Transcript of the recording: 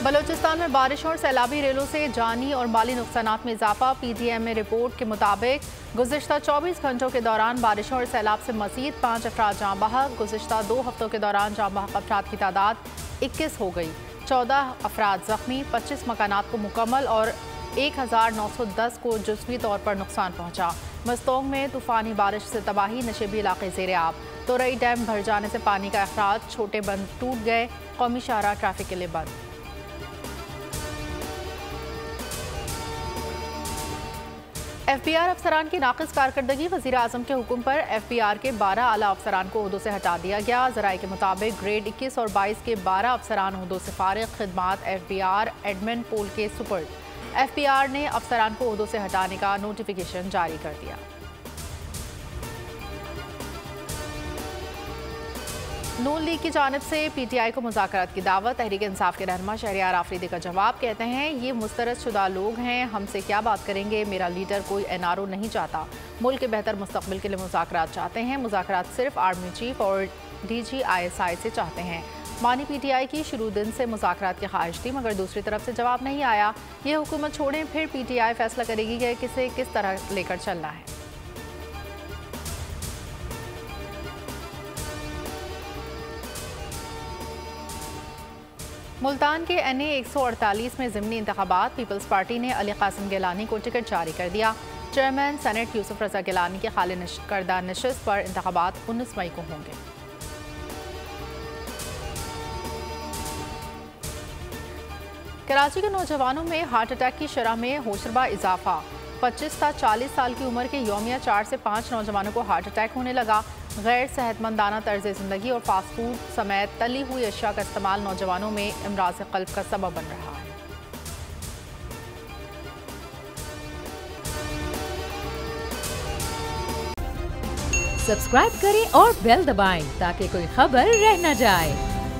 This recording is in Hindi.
बलूचिस्तान में बारिश और सैलाबी रेलों से जानी और माली नुकसानात में इजाफा। PTM में रिपोर्ट के मुताबिक गुज़िश्ता 24 घंटों के दौरान बारिश और सैलाब से मज़ीद 5 अफराद जाँ बहक। गुज़िश्ता 2 हफ्तों के दौरान जाँ बहक अफराद की तादाद 21 हो गई। 14 अफराद जख्मी, 25 मकानात को मुकम्मल और 1910 को जुज़वी तौर पर नुकसान पहुँचा। मस्तोंग में तूफ़ानी बारिश से तबाही, नशेबी इलाके ज़ेरे आब। तोरई डैम भर जाने से पानी का अखराज, छोटे बंद टूट गए। कौमी शाहराह ट्रैफिक के लिए बंद। FBR अफसरान की नाक़िस कारकर्दगी। वज़ीर आज़म के हुक्म पर FBR के 12 आला अफसरान को ओहदों से हटा दिया गया। ज़राए के मुताबिक ग्रेड 21 और 22 के 12 अफसरान ओहदों से फारिग। खिदमात FBR एडमिन पोल के सुपर्द। FBR ने अफसरान को ओहदों से हटाने का नोटिफिकेशन जारी कर दिया। नून लीग की जानिब से PTI को मुज़ाकरात की दावत। तहरीक इंसाफ के रहनुमा शहरियार आफरीदी का जवाब। कहते हैं ये मुस्तरद शुदा लोग हैं, हमसे क्या बात करेंगे। मेरा लीडर कोई NRO नहीं चाहता, मुल्क के बेहतर मुस्तकबिल के लिए मुज़ाकरात चाहते हैं। मुज़ाकरात सिर्फ आर्मी चीफ और DG ISI से चाहते हैं। मानी PTI की शुरू दिन से मुज़ाकरात की ख्वाहिश थी, मगर दूसरी तरफ से जवाब नहीं आया। ये हुकूमत छोड़ें, फिर PTI फैसला करेगी कि किसे किस तरह लेकर चलना है। मुल्तान के NA 148 में ज़िमनी इंतखाबात। पीपल्स पार्टी ने अली कासिम गिलानी को टिकट जारी कर दिया। चेयरमैन सेनेट यूसुफ रजा गिलानी के खाली करदा नशिस्त पर इंतखाबात 19 मई को होंगे। कराची के नौजवानों में हार्ट अटैक की शरह में होशरबा इजाफा। 25 से 40 साल की उम्र के यौमिया 4 से 5 नौजवानों को हार्ट अटैक होने लगा। गैर सेहतमंदाना तर्ज ज़िंदगी और फास्ट फूड समेत तली हुई अशिया का इस्तेमाल नौजवानों में इमराज़ क़ल्ब का सबब बन रहा है। सब्सक्राइब करें और बेल दबाएं ताकि कोई खबर रह न जाए।